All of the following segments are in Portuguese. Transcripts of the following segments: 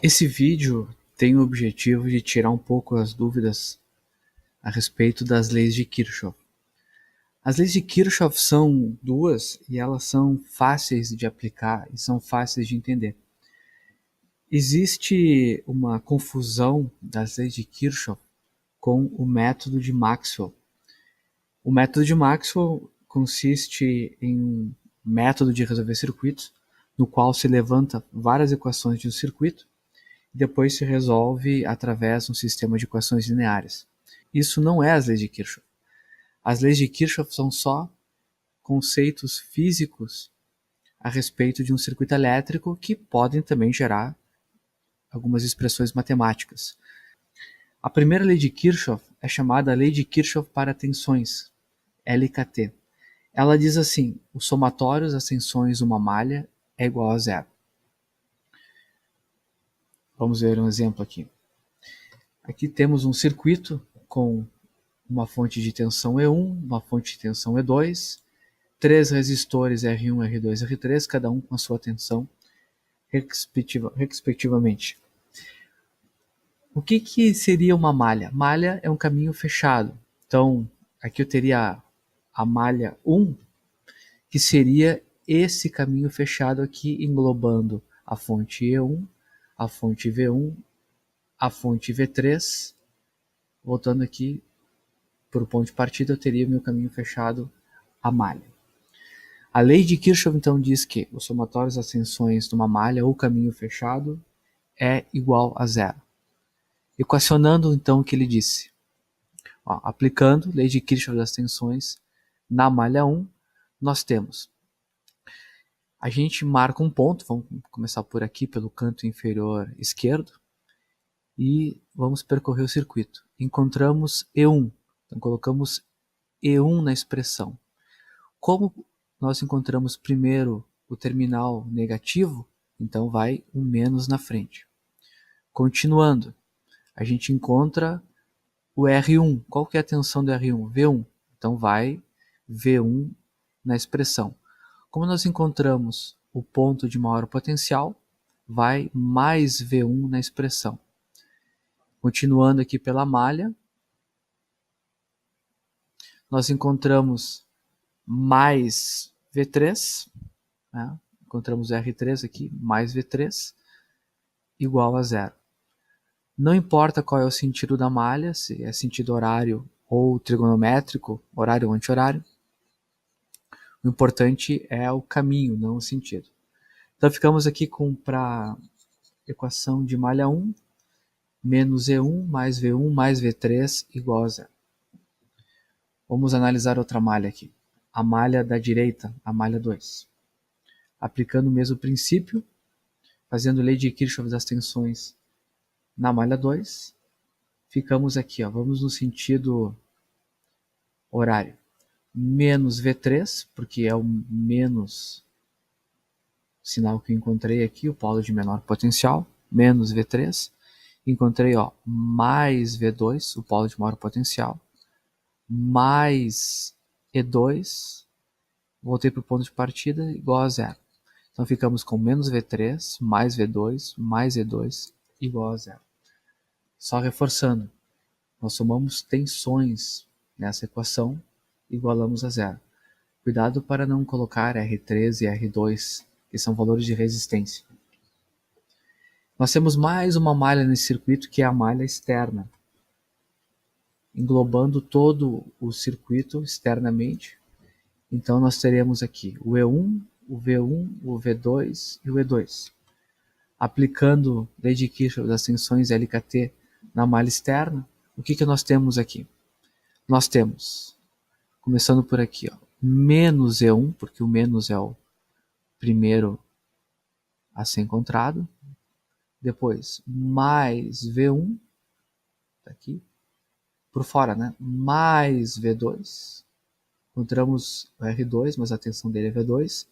Esse vídeo tem o objetivo de tirar um pouco as dúvidas a respeito das leis de Kirchhoff. As leis de Kirchhoff são duas e elas são fáceis de aplicar e são fáceis de entender. Existe uma confusão das leis de Kirchhoff com o método de Maxwell. O método de Maxwell consiste em um método de resolver circuitos, no qual se levanta várias equações de um circuito e depois se resolve através de um sistema de equações lineares. Isso não é as leis de Kirchhoff. As leis de Kirchhoff são só conceitos físicos a respeito de um circuito elétrico que podem também gerar algumas expressões matemáticas. A primeira lei de Kirchhoff é chamada Lei de Kirchhoff para tensões, LKT. Ela diz assim: o somatório das tensões de uma malha é igual a zero. Vamos ver um exemplo aqui. Aqui temos um circuito com uma fonte de tensão E1, uma fonte de tensão E2, três resistores R1, R2, R3, cada um com a sua tensão respectivamente. O que seria uma malha? Malha é um caminho fechado. Então, aqui eu teria a malha 1, que seria esse caminho fechado aqui, englobando a fonte E1, a fonte V1, a fonte V3. Voltando aqui para o ponto de partida, eu teria meu caminho fechado, a malha. A lei de Kirchhoff, então, diz que o somatório das tensões de uma malha ou caminho fechado é igual a zero. Equacionando, então, o que ele disse. Aplicando a lei de Kirchhoff das tensões na malha 1, nós temos. A gente marca um ponto, vamos começar por aqui, pelo canto inferior esquerdo, e vamos percorrer o circuito. Encontramos E1, então colocamos E1 na expressão. Como nós encontramos primeiro o terminal negativo, então vai um menos na frente. Continuando, a gente encontra o R1. Qual que é a tensão do R1? V1. Então vai V1 na expressão. Como nós encontramos o ponto de maior potencial, vai mais V1 na expressão. Continuando aqui pela malha, nós encontramos mais V3, né? Encontramos R3 aqui, mais V3, igual a zero. Não importa qual é o sentido da malha, se é sentido horário ou trigonométrico, horário ou anti-horário. O importante é o caminho, não o sentido. Então ficamos aqui para a equação de malha 1, menos E1 mais V1 mais V3 igual a zero. Vamos analisar outra malha aqui. A malha da direita, a malha 2. Aplicando o mesmo princípio, fazendo lei de Kirchhoff das tensões na malha 2, ficamos aqui, vamos no sentido horário. Menos V3, porque é o menos sinal que eu encontrei aqui, o polo de menor potencial, menos V3. Encontrei mais V2, o polo de maior potencial, mais E2, voltei para o ponto de partida, igual a zero. Então ficamos com menos V3, mais V2, mais E2, igual a zero. Só reforçando, nós somamos tensões nessa equação, igualamos a zero. Cuidado para não colocar R3 e R2, que são valores de resistência. Nós temos mais uma malha nesse circuito, que é a malha externa, englobando todo o circuito externamente. Então nós teremos aqui o E1, o V1, o V2 e o E2. Aplicando lei de Kirchhoff das tensões LKT na malha externa, o que nós temos aqui? Nós temos, começando por aqui, menos E1, porque o menos é o primeiro a ser encontrado. Depois, mais V1, tá aqui, por fora, né? Mais V2. Encontramos o R2, mas a tensão dele é V2.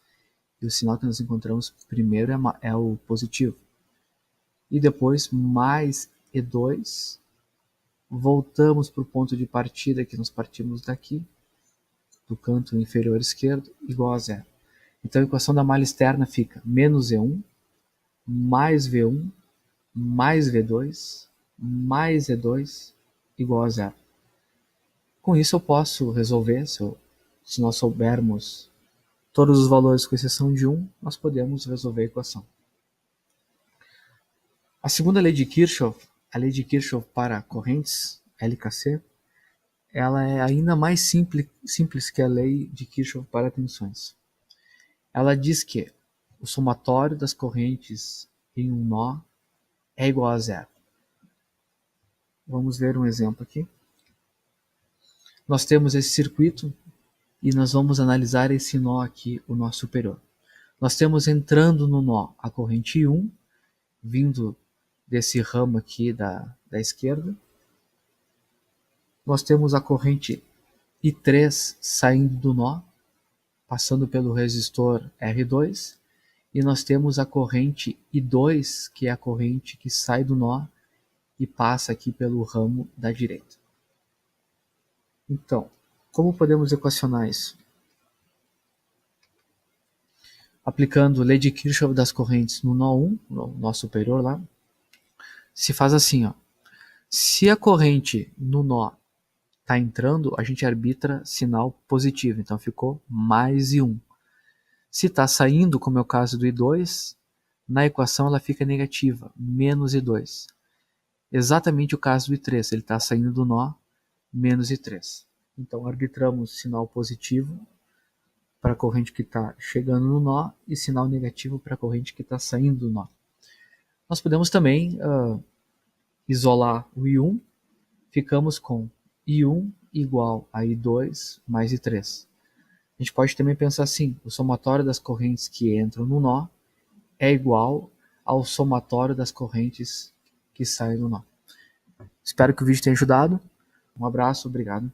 E o sinal que nós encontramos primeiro é o positivo. E depois, mais E2. Voltamos para o ponto de partida, que nós partimos daqui, do canto inferior esquerdo, igual a zero. Então a equação da malha externa fica menos E1, mais V1, mais V2 mais E2 igual a zero. Com isso eu posso resolver, se nós soubermos todos os valores com exceção de 1, nós podemos resolver a equação. A segunda lei de Kirchhoff, a lei de Kirchhoff para correntes, LKC, ela é ainda mais simples que a lei de Kirchhoff para tensões. Ela diz que o somatório das correntes em um nó é igual a zero. Vamos ver um exemplo aqui. Nós temos esse circuito e nós vamos analisar esse nó aqui, o nó superior. Nós temos entrando no nó a corrente I1, vindo desse ramo aqui da esquerda. Nós temos a corrente I3 saindo do nó, passando pelo resistor R2. E nós temos a corrente I2, que é a corrente que sai do nó e passa aqui pelo ramo da direita. Então, como podemos equacionar isso? Aplicando a lei de Kirchhoff das correntes no nó 1, no nó superior lá, se faz assim, ó. Se a corrente no nó está entrando, a gente arbitra sinal positivo, então ficou mais I1. Se está saindo, como é o caso do I2, na equação ela fica negativa, menos I2. Exatamente o caso do I3, ele está saindo do nó, menos I3. Então arbitramos sinal positivo para a corrente que está chegando no nó e sinal negativo para a corrente que está saindo do nó. Nós podemos também isolar o I1, ficamos com I1 igual a I2 mais I3. A gente pode também pensar assim, o somatório das correntes que entram no nó é igual ao somatório das correntes que saem do nó. Espero que o vídeo tenha ajudado. Um abraço, obrigado.